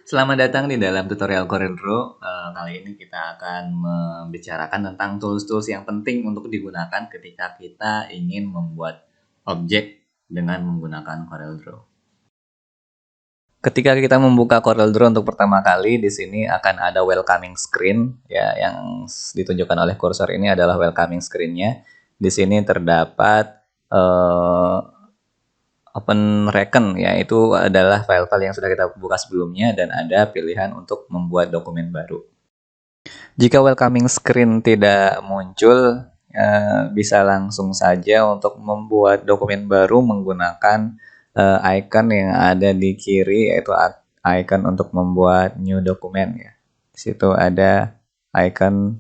Selamat datang di dalam tutorial CorelDRAW. Kali ini kita akan membicarakan tentang tools-tools yang penting untuk digunakan ketika kita ingin membuat objek dengan menggunakan CorelDRAW. Ketika kita membuka CorelDRAW untuk pertama kali, di sini akan ada welcoming screen, ya, yang ditunjukkan oleh kursor ini adalah welcoming screen-nya. Di sini terdapat Open Recon, yaitu adalah file-file yang sudah kita buka sebelumnya, dan ada pilihan untuk membuat dokumen baru. Jika welcoming screen tidak muncul, bisa langsung saja untuk membuat dokumen baru menggunakan icon yang ada di kiri, yaitu icon untuk membuat new dokumen, ya. Di situ ada icon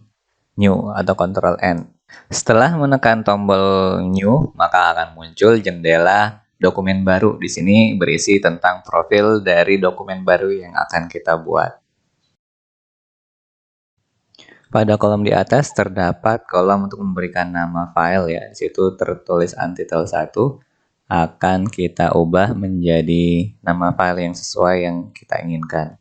new atau Ctrl N. Setelah menekan tombol new, maka akan muncul jendela dokumen baru. Di sini berisi tentang profil dari dokumen baru yang akan kita buat. Pada kolom di atas terdapat kolom untuk memberikan nama file, ya. Di situ tertulis Untitled 1, akan kita ubah menjadi nama file yang sesuai yang kita inginkan.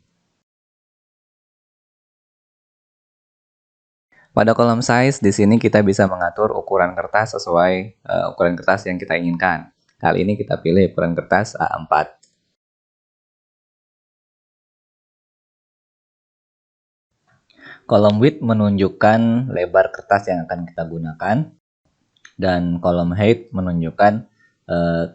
Pada kolom size, di sini kita bisa mengatur ukuran kertas sesuai ukuran kertas yang kita inginkan. Kali ini kita pilih ukuran kertas A4. Kolom width menunjukkan lebar kertas yang akan kita gunakan, dan kolom height menunjukkan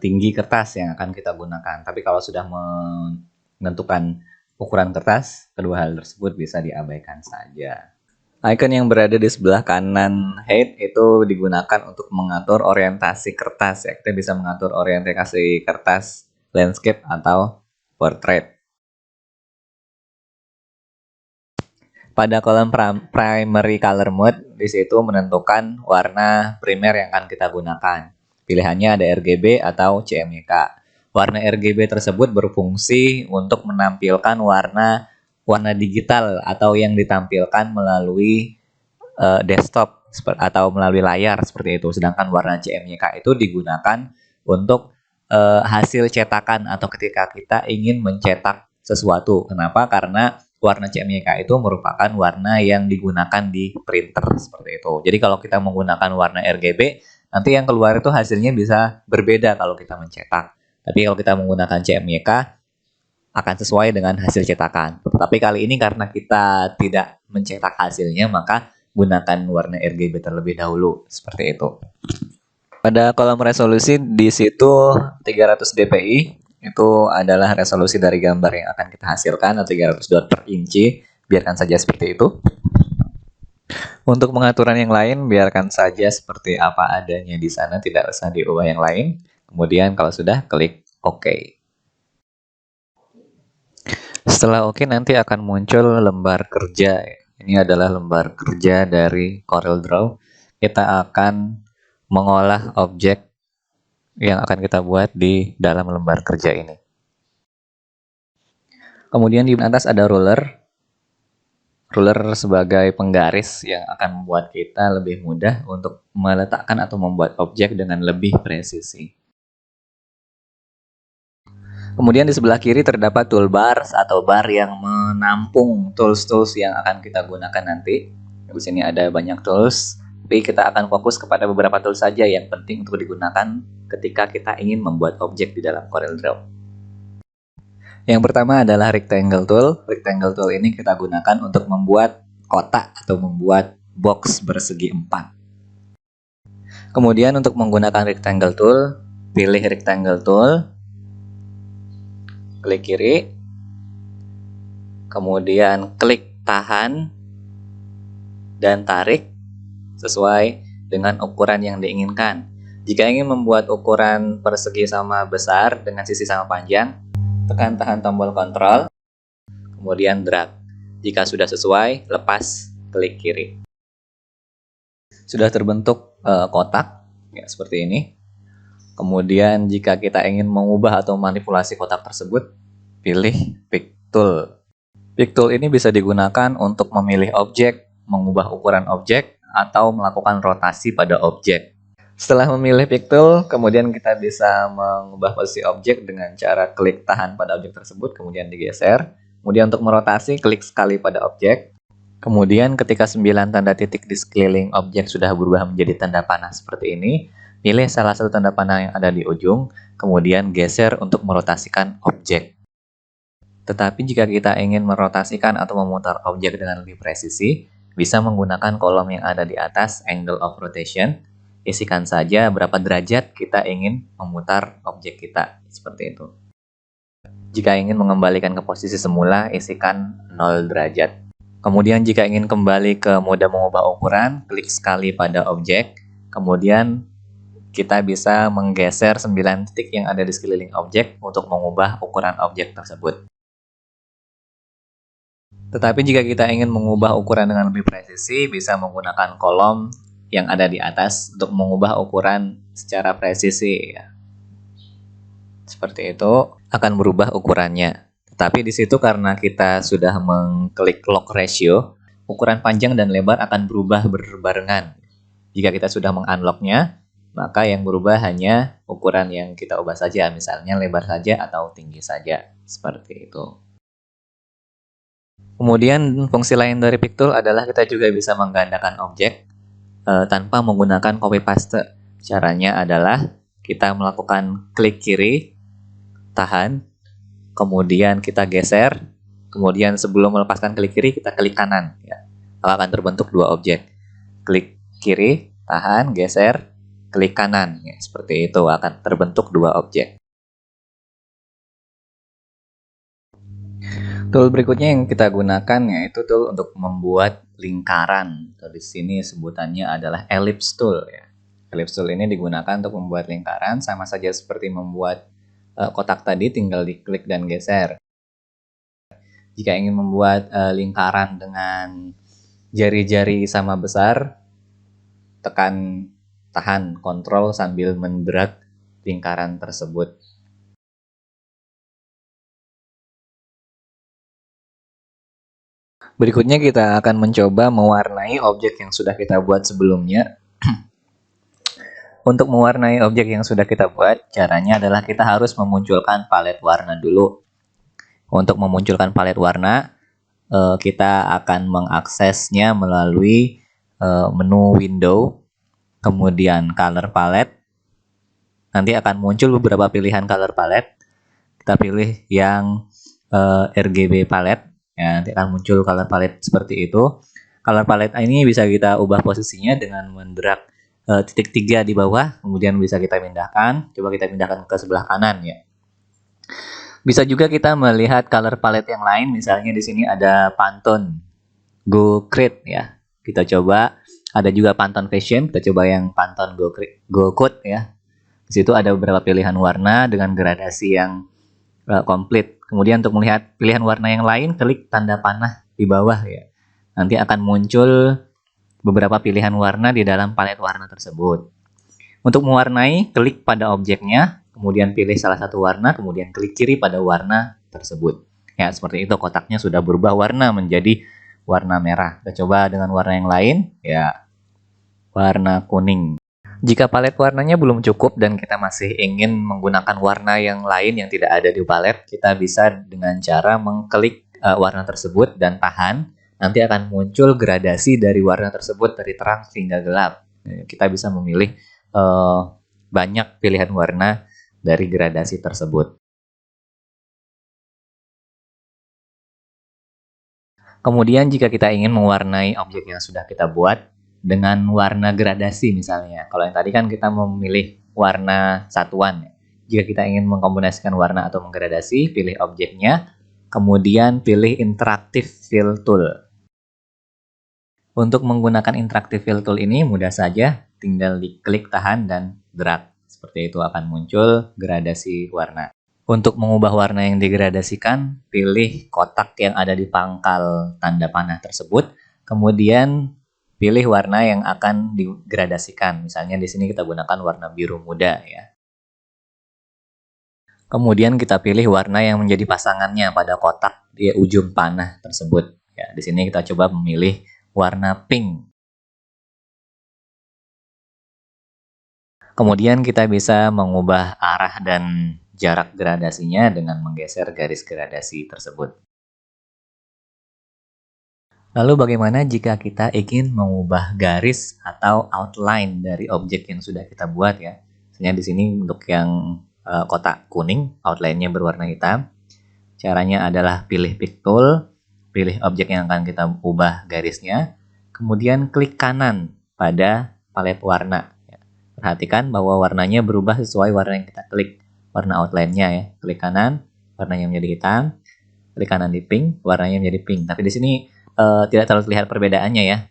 tinggi kertas yang akan kita gunakan. Tapi kalau sudah menentukan ukuran kertas, kedua hal tersebut bisa diabaikan saja. Icon yang berada di sebelah kanan height itu digunakan untuk mengatur orientasi kertas, ya. Kita bisa mengatur orientasi kertas landscape atau portrait. Pada kolom primary color mode, di situ menentukan warna primer yang akan kita gunakan. Pilihannya ada RGB atau CMYK. Warna RGB tersebut berfungsi untuk menampilkan warna digital atau yang ditampilkan melalui desktop atau melalui layar seperti itu. Sedangkan warna CMYK itu digunakan untuk hasil cetakan atau ketika kita ingin mencetak sesuatu. Kenapa? Karena warna CMYK itu merupakan warna yang digunakan di printer seperti itu. Jadi kalau kita menggunakan warna RGB, nanti yang keluar itu hasilnya bisa berbeda kalau kita mencetak. Tapi kalau kita menggunakan CMYK, akan sesuai dengan hasil cetakan. Tapi kali ini karena kita tidak mencetak hasilnya, maka gunakan warna RGB terlebih dahulu, seperti itu. Pada kolom resolusi, di situ 300 dpi itu adalah resolusi dari gambar yang akan kita hasilkan, atau 300 dot per inci. Biarkan saja seperti itu. Untuk pengaturan yang lain, biarkan saja seperti apa adanya di sana, tidak usah diubah yang lain. Kemudian kalau sudah, klik OK. Setelah OK, nanti akan muncul lembar kerja. Ini adalah lembar kerja dari CorelDRAW. Kita akan mengolah objek yang akan kita buat di dalam lembar kerja ini. Kemudian di atas ada ruler. Ruler sebagai penggaris yang akan membuat kita lebih mudah untuk meletakkan atau membuat objek dengan lebih presisi. Kemudian di sebelah kiri terdapat toolbar atau bar yang menampung tools-tools yang akan kita gunakan nanti. Di sini ada banyak tools, tapi kita akan fokus kepada beberapa tools saja yang penting untuk digunakan ketika kita ingin membuat objek di dalam CorelDRAW. Yang pertama adalah rectangle tool. Rectangle tool ini kita gunakan untuk membuat kotak atau membuat box bersegi 4. Kemudian untuk menggunakan rectangle tool, pilih rectangle tool, klik kiri, kemudian klik tahan dan tarik sesuai dengan ukuran yang diinginkan. Jika ingin membuat ukuran persegi sama besar dengan sisi sama panjang, tekan tahan tombol Ctrl, kemudian drag. Jika sudah sesuai, lepas, klik kiri. Sudah terbentuk kotak, ya, seperti ini. Kemudian jika kita ingin mengubah atau manipulasi kotak tersebut, pilih Pick Tool. Pick Tool ini bisa digunakan untuk memilih objek, mengubah ukuran objek, atau melakukan rotasi pada objek. Setelah memilih Pick Tool, kemudian kita bisa mengubah posisi objek dengan cara klik tahan pada objek tersebut, kemudian digeser. Kemudian untuk merotasi, klik sekali pada objek. Kemudian ketika 9 tanda titik di sekeliling objek sudah berubah menjadi tanda panah seperti ini, pilih salah satu tanda panah yang ada di ujung, kemudian geser untuk merotasikan objek. Tetapi jika kita ingin merotasikan atau memutar objek dengan lebih presisi, bisa menggunakan kolom yang ada di atas angle of rotation. Isikan saja berapa derajat kita ingin memutar objek kita, seperti itu. Jika ingin mengembalikan ke posisi semula, isikan 0 derajat. Kemudian jika ingin kembali ke mode mengubah ukuran, klik sekali pada objek. Kemudian kita bisa menggeser 9 titik yang ada di sekeliling objek untuk mengubah ukuran objek tersebut. Tetapi jika kita ingin mengubah ukuran dengan lebih presisi, bisa menggunakan kolom yang ada di atas untuk mengubah ukuran secara presisi. Seperti itu akan berubah ukurannya. Tapi di situ karena kita sudah mengklik lock ratio, ukuran panjang dan lebar akan berubah berbarengan. Jika kita sudah mengunlocknya, maka yang berubah hanya ukuran yang kita ubah saja, misalnya lebar saja atau tinggi saja, seperti itu. Kemudian fungsi lain dari Picktool adalah kita juga bisa menggandakan objek tanpa menggunakan copy paste. Caranya adalah kita melakukan klik kiri, tahan, kemudian kita geser, kemudian sebelum melepaskan klik kiri kita klik kanan, ya. Akan terbentuk dua objek. Klik kiri, tahan, geser, klik kanan, ya. Seperti itu akan terbentuk dua objek. Tool berikutnya yang kita gunakan yaitu tool untuk membuat lingkaran. Di sini sebutannya adalah ellipse tool, ya. Ellipse tool ini digunakan untuk membuat lingkaran, sama saja seperti membuat kotak tadi, tinggal diklik dan geser. Jika ingin membuat lingkaran dengan jari-jari sama besar, tekan tahan kontrol sambil mendrag lingkaran tersebut. Berikutnya kita akan mencoba mewarnai objek yang sudah kita buat sebelumnya. Untuk mewarnai objek yang sudah kita buat, caranya adalah kita harus memunculkan palet warna dulu. Untuk memunculkan palet warna, kita akan mengaksesnya melalui menu window, kemudian color palette. Nanti akan muncul beberapa pilihan color palette. Kita pilih yang RGB palette, ya, nanti akan muncul color palette seperti itu. Color palette ini bisa kita ubah posisinya dengan mendrag titik 3 di bawah, kemudian bisa kita pindahkan. Coba kita pindahkan ke sebelah kanan, ya. Bisa juga kita melihat color palette yang lain, misalnya di sini ada Pantone Go Create, ya. Kita coba, ada juga Pantone Fashion, kita coba yang Pantone Go Code, ya. Di situ ada beberapa pilihan warna dengan gradasi yang komplit. Kemudian untuk melihat pilihan warna yang lain, klik tanda panah di bawah, ya. Nanti akan muncul beberapa pilihan warna di dalam palet warna tersebut. Untuk mewarnai, klik pada objeknya, kemudian pilih salah satu warna, kemudian klik kiri pada warna tersebut. Ya, seperti itu, kotaknya sudah berubah warna menjadi warna merah. Kita coba dengan warna yang lain, ya, warna kuning. Jika palet warnanya belum cukup dan kita masih ingin menggunakan warna yang lain yang tidak ada di palet, kita bisa dengan cara mengklik warna tersebut dan tahan. Nanti akan muncul gradasi dari warna tersebut dari terang hingga gelap. Kita bisa memilih banyak pilihan warna dari gradasi tersebut. Kemudian jika kita ingin mewarnai objek yang sudah kita buat dengan warna gradasi misalnya. Kalau yang tadi kan kita memilih warna satuan. Jika kita ingin mengkombinasikan warna atau menggradasi, pilih objeknya, kemudian pilih Interactive Fill Tool. Untuk menggunakan Interactive Fill Tool ini mudah saja, tinggal diklik, tahan, dan drag. Seperti itu akan muncul gradasi warna. Untuk mengubah warna yang digradasikan, pilih kotak yang ada di pangkal tanda panah tersebut, kemudian pilih warna yang akan digradasikan. Misalnya di sini kita gunakan warna biru muda, ya. Kemudian kita pilih warna yang menjadi pasangannya pada kotak di ujung panah tersebut. Ya, di sini kita coba memilih warna pink. Kemudian kita bisa mengubah arah dan jarak gradasinya dengan menggeser garis gradasi tersebut. Lalu bagaimana jika kita ingin mengubah garis atau outline dari objek yang sudah kita buat ya? Misalnya di sini untuk yang kotak kuning, outline-nya berwarna hitam. Caranya adalah pilih pick tool, pilih objek yang akan kita ubah garisnya, kemudian klik kanan pada palet warna. Perhatikan bahwa warnanya berubah sesuai warna yang kita klik, warna outline-nya ya. Klik kanan, warnanya menjadi hitam, klik kanan di pink, warnanya menjadi pink. Tapi di sini tidak terlalu terlihat perbedaannya ya.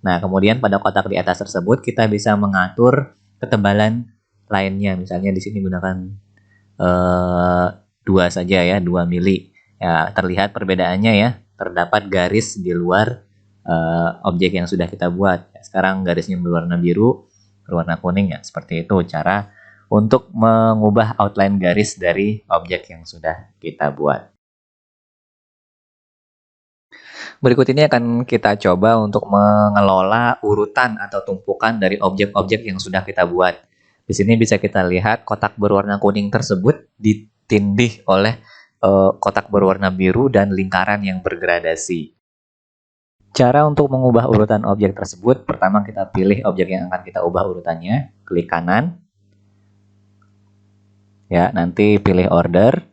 Nah, kemudian pada kotak di atas tersebut kita bisa mengatur ketebalan lainnya. Misalnya di sini gunakan 2 saja ya, 2 mili. Ya, terlihat perbedaannya ya. Terdapat garis di luar objek yang sudah kita buat. Sekarang garisnya berwarna biru, berwarna kuning ya. Seperti itu cara untuk mengubah outline garis dari objek yang sudah kita buat. Berikut ini akan kita coba untuk mengelola urutan atau tumpukan dari objek-objek yang sudah kita buat. Di sini bisa kita lihat kotak berwarna kuning tersebut ditindih oleh kotak berwarna biru dan lingkaran yang bergradasi. Cara untuk mengubah urutan objek tersebut, pertama kita pilih objek yang akan kita ubah urutannya, klik kanan. Ya, nanti pilih order.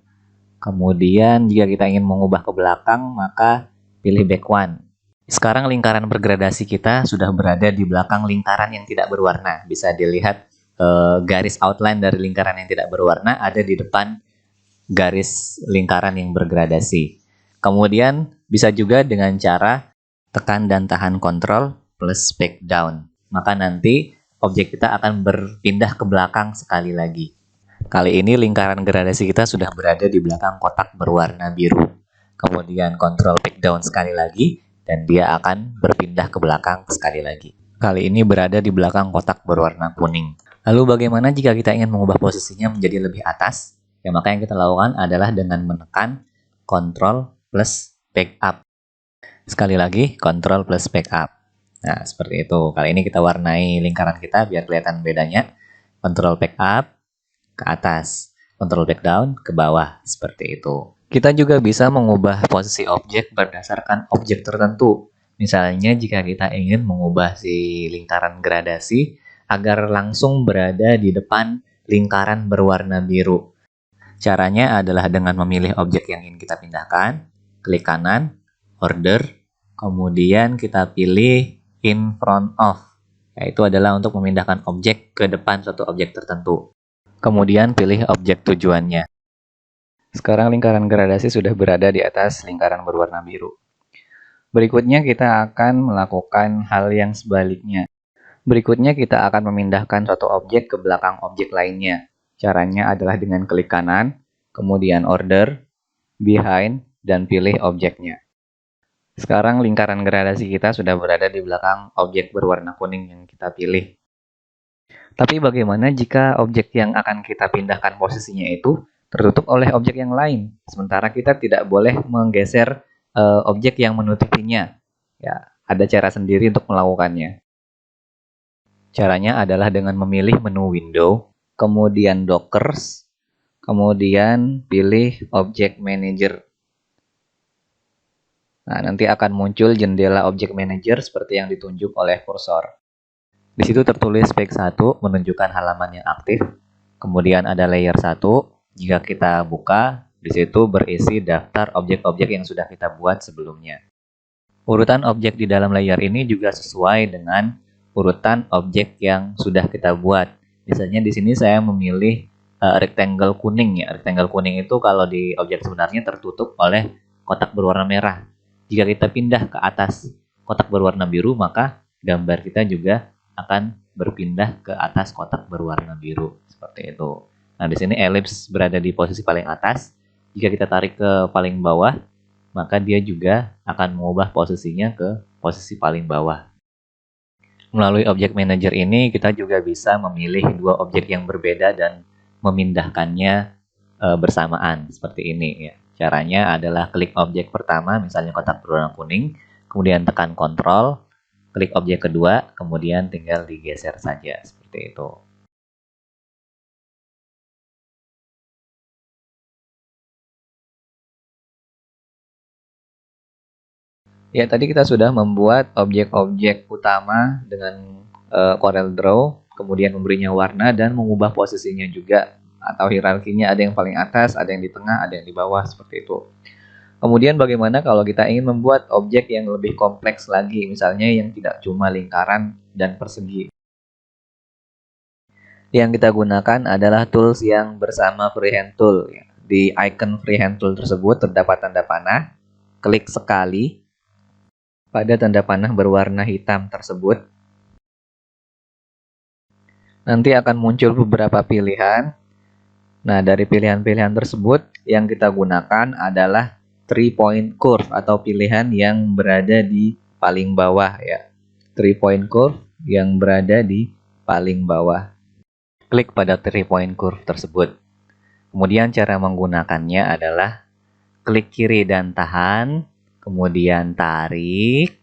Kemudian jika kita ingin mengubah ke belakang, maka pilih back one. Sekarang lingkaran bergradasi kita sudah berada di belakang lingkaran yang tidak berwarna. Bisa dilihat garis outline dari lingkaran yang tidak berwarna ada di depan garis lingkaran yang bergradasi. Kemudian bisa juga dengan cara tekan dan tahan Ctrl plus back down. Maka nanti objek kita akan berpindah ke belakang sekali lagi. Kali ini lingkaran gradasi kita sudah berada di belakang kotak berwarna biru. Kemudian Ctrl back down sekali lagi, dan dia akan berpindah ke belakang sekali lagi. Kali ini berada di belakang kotak berwarna kuning. Lalu bagaimana jika kita ingin mengubah posisinya menjadi lebih atas? Ya, maka yang kita lakukan adalah dengan menekan Ctrl plus back up. Sekali lagi, Ctrl plus back up. Nah, seperti itu. Kali ini kita warnai lingkaran kita biar kelihatan bedanya. Ctrl back up ke atas, Ctrl back down ke bawah, seperti itu. Kita juga bisa mengubah posisi objek berdasarkan objek tertentu. Misalnya jika kita ingin mengubah si lingkaran gradasi agar langsung berada di depan lingkaran berwarna biru. Caranya adalah dengan memilih objek yang ingin kita pindahkan, klik kanan, order, kemudian kita pilih in front of, yaitu adalah untuk memindahkan objek ke depan suatu objek tertentu. Kemudian pilih objek tujuannya. Sekarang lingkaran gradasi sudah berada di atas lingkaran berwarna biru. Berikutnya kita akan melakukan hal yang sebaliknya. Berikutnya kita akan memindahkan suatu objek ke belakang objek lainnya. Caranya adalah dengan klik kanan, kemudian order, behind, dan pilih objeknya. Sekarang lingkaran gradasi kita sudah berada di belakang objek berwarna kuning yang kita pilih. Tapi bagaimana jika objek yang akan kita pindahkan posisinya itu tertutup oleh objek yang lain, sementara kita tidak boleh menggeser objek yang menutupinya? Ya, ada cara sendiri untuk melakukannya. Caranya adalah dengan memilih menu window, kemudian dockers, kemudian pilih object manager. Nah, nanti akan muncul jendela object manager seperti yang ditunjuk oleh kursor. Di situ tertulis spek 1 menunjukkan halaman yang aktif. Kemudian ada layer 1. Jika kita buka, di situ berisi daftar objek-objek yang sudah kita buat sebelumnya. Urutan objek di dalam layer ini juga sesuai dengan urutan objek yang sudah kita buat. Misalnya di sini saya memilih rectangle kuning ya. Rectangle kuning itu kalau di objek sebenarnya tertutup oleh kotak berwarna merah. Jika kita pindah ke atas kotak berwarna biru, maka gambar kita juga akan berpindah ke atas kotak berwarna biru seperti itu. Nah, di sini ellipse berada di posisi paling atas. Jika kita tarik ke paling bawah, maka dia juga akan mengubah posisinya ke posisi paling bawah. Melalui object manager ini kita juga bisa memilih dua objek yang berbeda dan memindahkannya bersamaan seperti ini ya. Caranya adalah klik objek pertama, misalnya kotak berwarna kuning, kemudian tekan Ctrl, klik objek kedua, kemudian tinggal digeser saja seperti itu. Ya, tadi kita sudah membuat objek-objek utama dengan Corel Draw, kemudian memberinya warna dan mengubah posisinya juga atau hierarkinya, ada yang paling atas, ada yang di tengah, ada yang di bawah, seperti itu. Kemudian bagaimana kalau kita ingin membuat objek yang lebih kompleks lagi, misalnya yang tidak cuma lingkaran dan persegi. Yang kita gunakan adalah tools yang bersama freehand tool. Di icon freehand tool tersebut terdapat tanda panah, klik sekali pada tanda panah berwarna hitam tersebut. Nanti akan muncul beberapa pilihan. Nah, dari pilihan-pilihan tersebut yang kita gunakan adalah 3-point curve atau pilihan yang berada di paling bawah ya. 3-point curve yang berada di paling bawah. Klik pada 3-point curve tersebut. Kemudian cara menggunakannya adalah klik kiri dan tahan, kemudian tarik,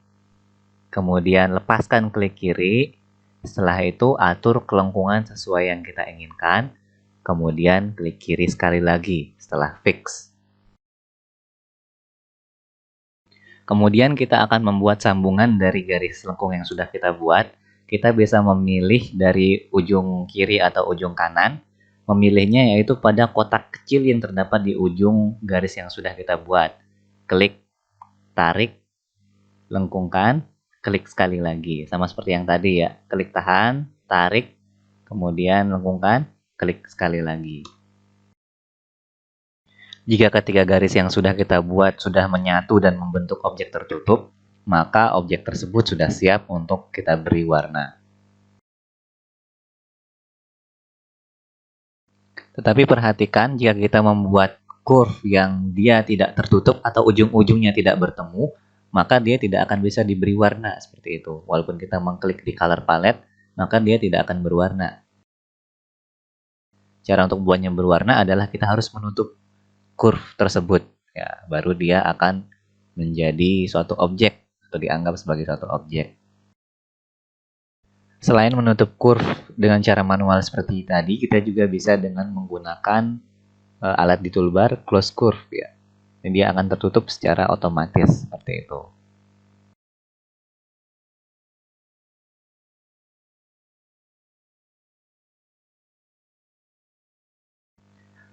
kemudian lepaskan klik kiri. Setelah itu atur kelengkungan sesuai yang kita inginkan. Kemudian klik kiri sekali lagi setelah fix. Kemudian kita akan membuat sambungan dari garis lengkung yang sudah kita buat. Kita bisa memilih dari ujung kiri atau ujung kanan. Memilihnya yaitu pada kotak kecil yang terdapat di ujung garis yang sudah kita buat. Klik, tarik, lengkungkan, klik sekali lagi. Sama seperti yang tadi ya. Klik tahan, tarik, kemudian lengkungkan, klik sekali lagi. Jika ketiga garis yang sudah kita buat sudah menyatu dan membentuk objek tertutup, maka objek tersebut sudah siap untuk kita beri warna. Tetapi perhatikan jika kita membuat curve yang dia tidak tertutup atau ujung-ujungnya tidak bertemu, maka dia tidak akan bisa diberi warna seperti itu. Walaupun kita mengklik di color palette, maka dia tidak akan berwarna. Cara untuk membuatnya berwarna adalah kita harus menutup curve tersebut. Ya, baru dia akan menjadi suatu objek atau dianggap sebagai suatu objek. Selain menutup curve dengan cara manual seperti tadi, kita juga bisa dengan menggunakan alat di toolbar close curve ya. Dan dia akan tertutup secara otomatis seperti itu.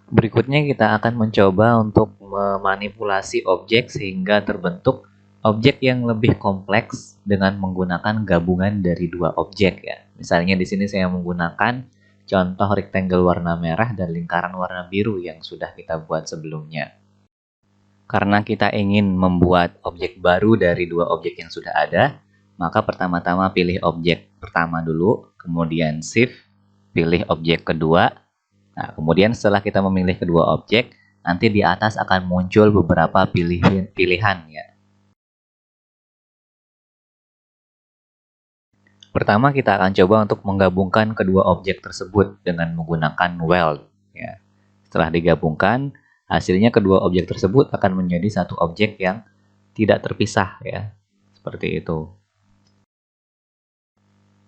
Berikutnya kita akan mencoba untuk memanipulasi objek sehingga terbentuk objek yang lebih kompleks dengan menggunakan gabungan dari dua objek ya. Misalnya di sini saya menggunakan contoh rectangle warna merah dan lingkaran warna biru yang sudah kita buat sebelumnya. Karena kita ingin membuat objek baru dari dua objek yang sudah ada, maka pertama-tama pilih objek pertama dulu, kemudian shift, pilih objek kedua. Nah, kemudian setelah kita memilih kedua objek, nanti di atas akan muncul beberapa pilihan ya. Pertama kita akan coba untuk menggabungkan kedua objek tersebut dengan menggunakan weld ya. Setelah digabungkan, hasilnya kedua objek tersebut akan menjadi satu objek yang tidak terpisah ya. Seperti itu.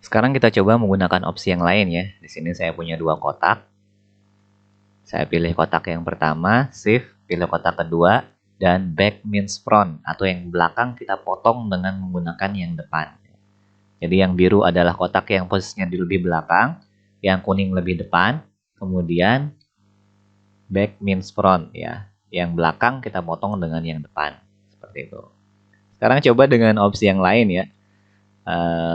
Sekarang kita coba menggunakan opsi yang lain ya. Di sini saya punya dua kotak. Saya pilih kotak yang pertama, shift, pilih kotak kedua, dan back means front, atau yang belakang kita potong dengan menggunakan yang depan. Jadi yang biru adalah kotak yang posisinya di lebih belakang, yang kuning lebih depan, kemudian back means front ya. Yang belakang kita potong dengan yang depan, seperti itu. Sekarang coba dengan opsi yang lain ya.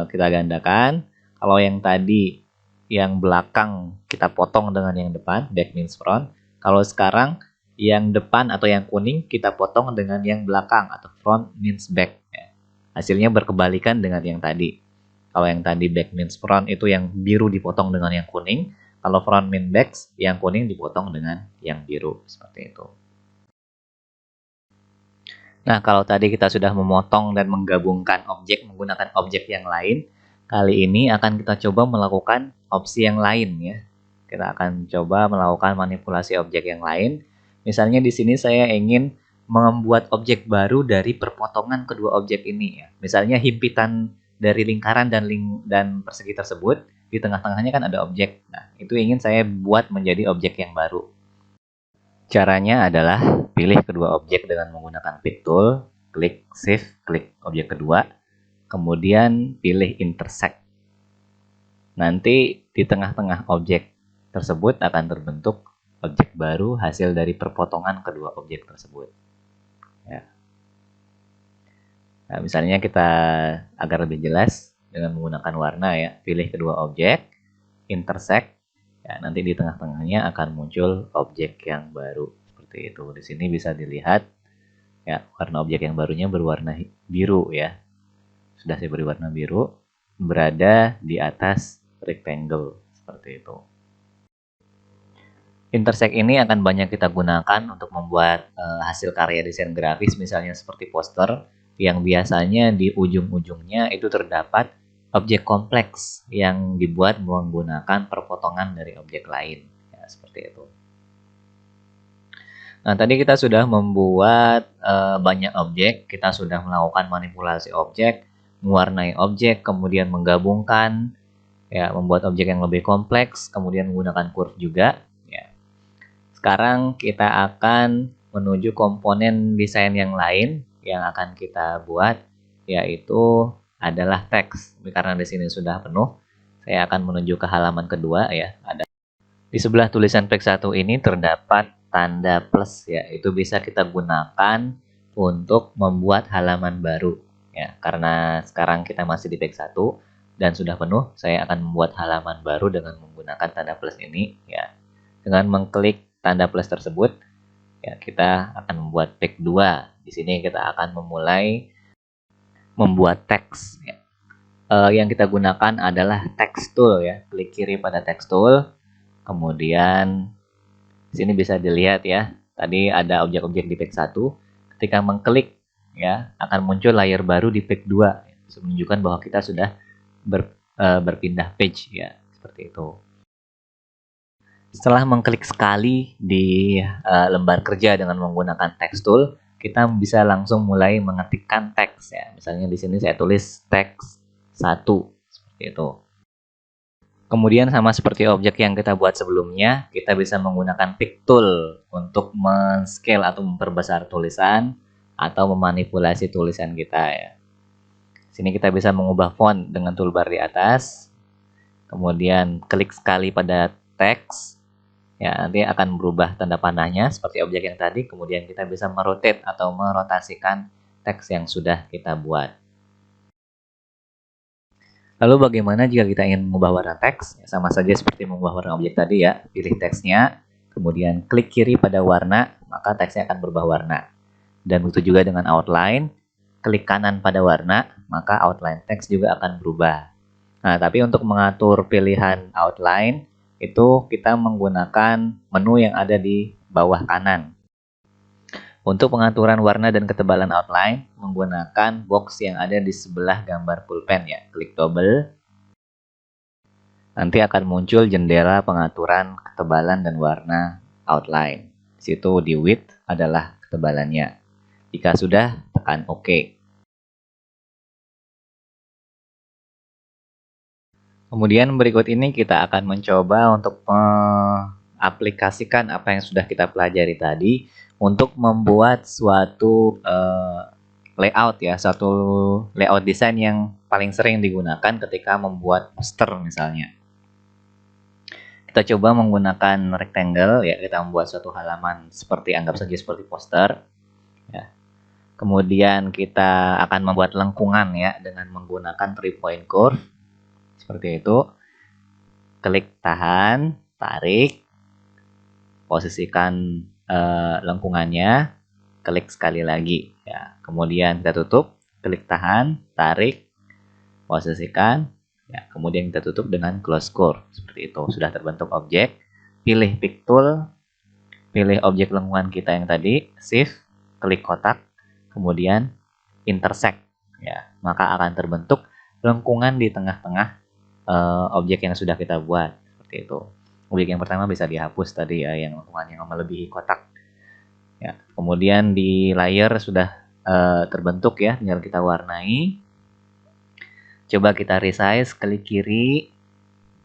Kita gandakan. Kalau yang tadi yang belakang kita potong dengan yang depan, back means front. Kalau sekarang yang depan atau yang kuning kita potong dengan yang belakang atau front means back. Ya. Hasilnya berkebalikan dengan yang tadi. Kalau yang tadi back means front itu yang biru dipotong dengan yang kuning. Kalau front means back, yang kuning dipotong dengan yang biru. Seperti itu. Nah, kalau tadi kita sudah memotong dan menggabungkan objek menggunakan objek yang lain, kali ini akan kita coba melakukan opsi yang lain ya. Kita akan coba melakukan manipulasi objek yang lain. Misalnya di sini saya ingin membuat objek baru dari perpotongan kedua objek ini ya. Misalnya himpitan dari lingkaran dan persegi tersebut, di tengah-tengahnya kan ada objek. Nah, itu ingin saya buat menjadi objek yang baru. Caranya adalah pilih kedua objek dengan menggunakan pick tool. klik shift, klik objek kedua, kemudian pilih intersect. Nanti di tengah-tengah objek tersebut akan terbentuk objek baru hasil dari perpotongan kedua objek tersebut. Ya. Nah, misalnya kita agar lebih jelas dengan menggunakan warna ya, pilih kedua objek, intersect, ya, nanti di tengah-tengahnya akan muncul objek yang baru seperti itu. Di sini bisa dilihat ya, warna objek yang barunya berwarna biru ya. Sudah saya beri warna biru, berada di atas rectangle seperti itu. Intersect ini akan banyak kita gunakan untuk membuat hasil karya desain grafis, misalnya seperti poster yang biasanya di ujung-ujungnya itu terdapat objek kompleks yang dibuat menggunakan perpotongan dari objek lain ya, seperti itu. Nah, tadi kita sudah membuat banyak objek, kita sudah melakukan manipulasi objek, mewarnai objek, kemudian menggabungkan, ya, membuat objek yang lebih kompleks, kemudian menggunakan curve juga. Ya. Sekarang kita akan menuju komponen desain yang lain yang akan kita buat, yaitu adalah teks. Karena di sini sudah penuh, saya akan menuju ke halaman kedua ya. Di sebelah tulisan page 1 ini terdapat tanda plus ya, itu bisa kita gunakan untuk membuat halaman baru ya. Karena sekarang kita masih di page 1 dan sudah penuh, saya akan membuat halaman baru dengan menggunakan tanda plus ini ya. Dengan mengklik tanda plus tersebut ya, kita akan membuat page 2. Di sini kita akan memulai membuat teks ya. Yang kita gunakan adalah text tool ya. Klik kiri pada text tool. Kemudian di sini bisa dilihat ya, tadi ada objek-objek di page 1. Ketika mengklik ya, akan muncul layar baru di page 2. Menunjukkan bahwa kita sudah berpindah page ya, seperti itu. Setelah mengklik sekali di lembar kerja dengan menggunakan text tool, kita bisa langsung mulai mengetikkan teks ya. Misalnya di sini saya tulis teks 1 seperti itu. Kemudian sama seperti objek yang kita buat sebelumnya, kita bisa menggunakan pick tool untuk men-scale atau memperbesar tulisan atau memanipulasi tulisan kita ya. Sini kita bisa mengubah font dengan toolbar di atas. Kemudian klik sekali pada teks. Ya, nanti akan berubah tanda panahnya seperti objek yang tadi. Kemudian kita bisa merotate atau merotasikan teks yang sudah kita buat. Lalu bagaimana jika kita ingin mengubah warna teks? Ya, sama saja seperti mengubah warna objek tadi ya. Pilih teksnya, kemudian klik kiri pada warna, maka teksnya akan berubah warna. Dan begitu juga dengan outline, klik kanan pada warna, maka outline teks juga akan berubah. Nah, tapi untuk mengatur pilihan outline, itu kita menggunakan menu yang ada di bawah kanan. Untuk pengaturan warna dan ketebalan outline, menggunakan box yang ada di sebelah gambar pulpen ya. Klik double. Nanti akan muncul jendela pengaturan ketebalan dan warna outline. Di situ di width adalah ketebalannya. Jika sudah, tekan OK. Kemudian berikut ini kita akan mencoba untuk mengaplikasikan apa yang sudah kita pelajari tadi untuk membuat suatu layout ya, suatu layout desain yang paling sering digunakan ketika membuat poster misalnya. Kita coba menggunakan rectangle ya, kita membuat suatu halaman seperti, anggap saja seperti poster ya. Kemudian kita akan membuat lengkungan ya dengan menggunakan 3-point curve seperti itu. Klik tahan, tarik, posisikan lengkungannya, klik sekali lagi ya. Kemudian kita tutup, klik tahan, tarik, posisikan ya. Kemudian kita tutup dengan close curve seperti itu. Sudah terbentuk objek. Pilih pick tool, pilih objek lengkungan kita yang tadi, shift, klik kotak, kemudian intersect ya. Maka akan terbentuk lengkungan di tengah-tengah objek yang sudah kita buat seperti itu. Objek yang pertama bisa dihapus tadi ya, yang lengkungannya melebihi kotak. Ya, kemudian di layer sudah terbentuk ya, tinggal kita warnai. Coba kita resize, klik kiri,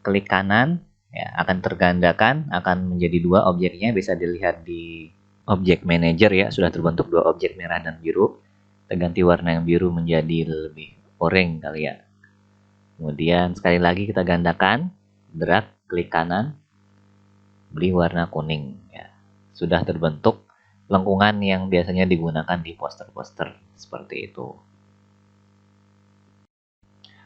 klik kanan, ya akan tergandakan, akan menjadi 2 objeknya. Bisa dilihat di objek manager ya, sudah terbentuk 2 objek merah dan biru. Kita Kita ganti warna yang biru menjadi lebih oranye kali ya. Kemudian sekali lagi kita gandakan, drag, klik kanan, beri warna kuning ya. Sudah terbentuk lengkungan yang biasanya digunakan di poster-poster seperti itu.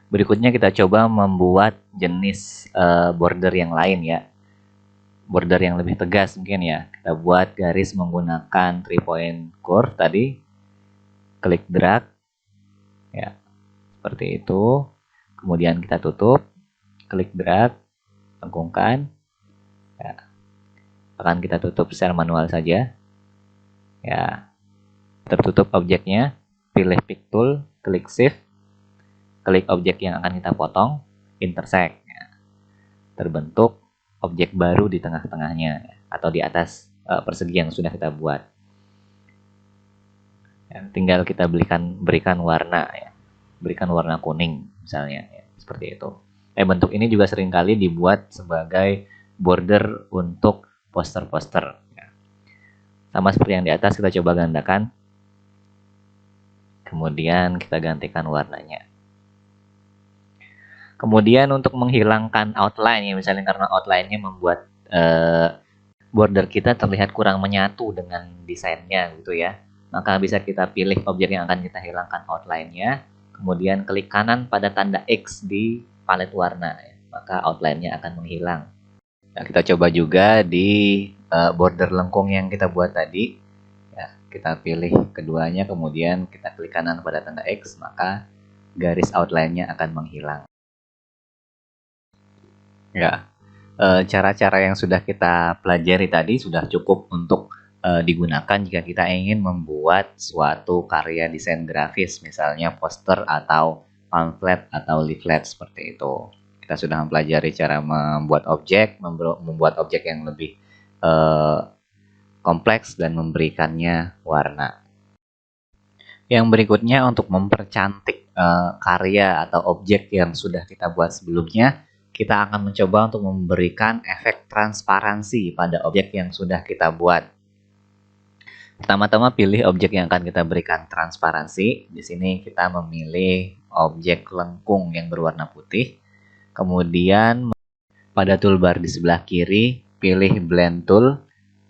Berikutnya kita coba membuat jenis border yang lain ya. Border yang lebih tegas mungkin ya. Kita buat garis menggunakan 3-point curve tadi. Klik drag. Ya, seperti itu. Kemudian kita tutup. Klik drag. Lengkungkan. Ya. Akan kita tutup secara manual saja. Ya. Tertutup objeknya. Pilih pick tool. Klik shift. Klik objek yang akan kita potong. Intersect. Ya. Terbentuk objek baru di tengah-tengahnya atau di atas persegi yang sudah kita buat. Ya, tinggal kita berikan warna ya. Berikan warna kuning misalnya ya, seperti itu. Bentuk ini juga seringkali dibuat sebagai border untuk poster-poster ya. Sama seperti yang di atas, kita coba gandakan. Kemudian kita gantikan warnanya. Kemudian untuk menghilangkan outline ya, misalnya karena outline-nya membuat border kita terlihat kurang menyatu dengan desainnya gitu ya. Maka bisa kita pilih objek yang akan kita hilangkan outline-nya, kemudian klik kanan pada tanda X di palet warna ya. Maka outline-nya akan menghilang. Nah, kita coba juga di border lengkung yang kita buat tadi. Ya, kita pilih keduanya, kemudian kita klik kanan pada tanda X, maka garis outline-nya akan menghilang. Ya, cara-cara yang sudah kita pelajari tadi sudah cukup untuk digunakan jika kita ingin membuat suatu karya desain grafis, misalnya poster atau pamflet atau leaflet seperti itu. Kita sudah mempelajari cara membuat objek yang lebih kompleks dan memberikannya warna. Yang berikutnya untuk mempercantik karya atau objek yang sudah kita buat sebelumnya, kita akan mencoba untuk memberikan efek transparansi pada objek yang sudah kita buat. Pertama-tama pilih objek yang akan kita berikan transparansi. Di sini kita memilih objek lengkung yang berwarna putih. Kemudian pada toolbar di sebelah kiri, pilih blend tool.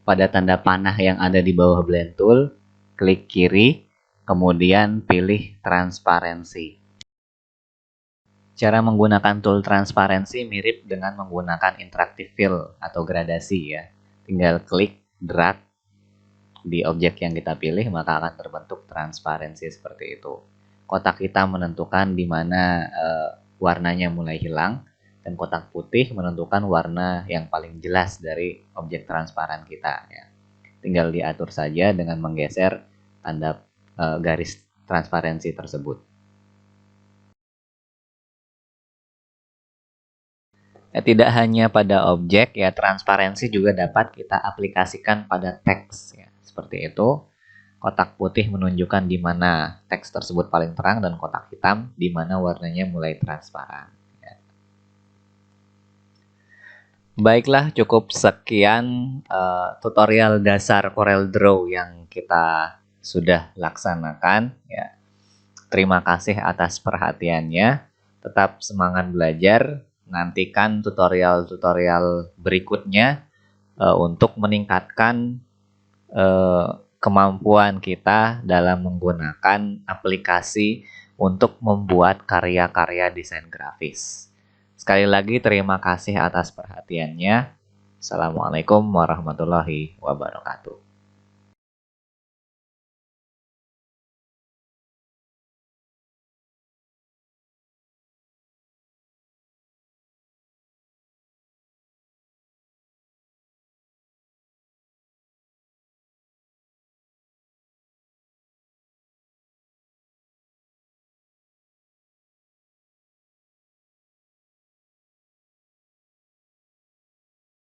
Pada tanda panah yang ada di bawah blend tool, klik kiri, kemudian pilih transparansi. Cara menggunakan tool transparansi mirip dengan menggunakan interactive fill atau gradasi ya. Tinggal klik, drag di objek yang kita pilih, maka akan terbentuk transparansi seperti itu. Kotak hitam menentukan di mana warnanya mulai hilang, dan kotak putih menentukan warna yang paling jelas dari objek transparan kita ya. Tinggal diatur saja dengan menggeser tanda garis transparansi tersebut. Tidak hanya pada objek ya, transparansi juga dapat kita aplikasikan pada teks ya. Seperti itu, kotak putih menunjukkan di mana teks tersebut paling terang dan kotak hitam di mana warnanya mulai transparan. Ya. Baiklah, cukup sekian tutorial dasar CorelDRAW yang kita sudah laksanakan ya. Terima kasih atas perhatiannya. Tetap semangat belajar. Nantikan tutorial-tutorial berikutnya untuk meningkatkan kemampuan kita dalam menggunakan aplikasi untuk membuat karya-karya desain grafis. Sekali lagi terima kasih atas perhatiannya. Assalamualaikum warahmatullahi wabarakatuh.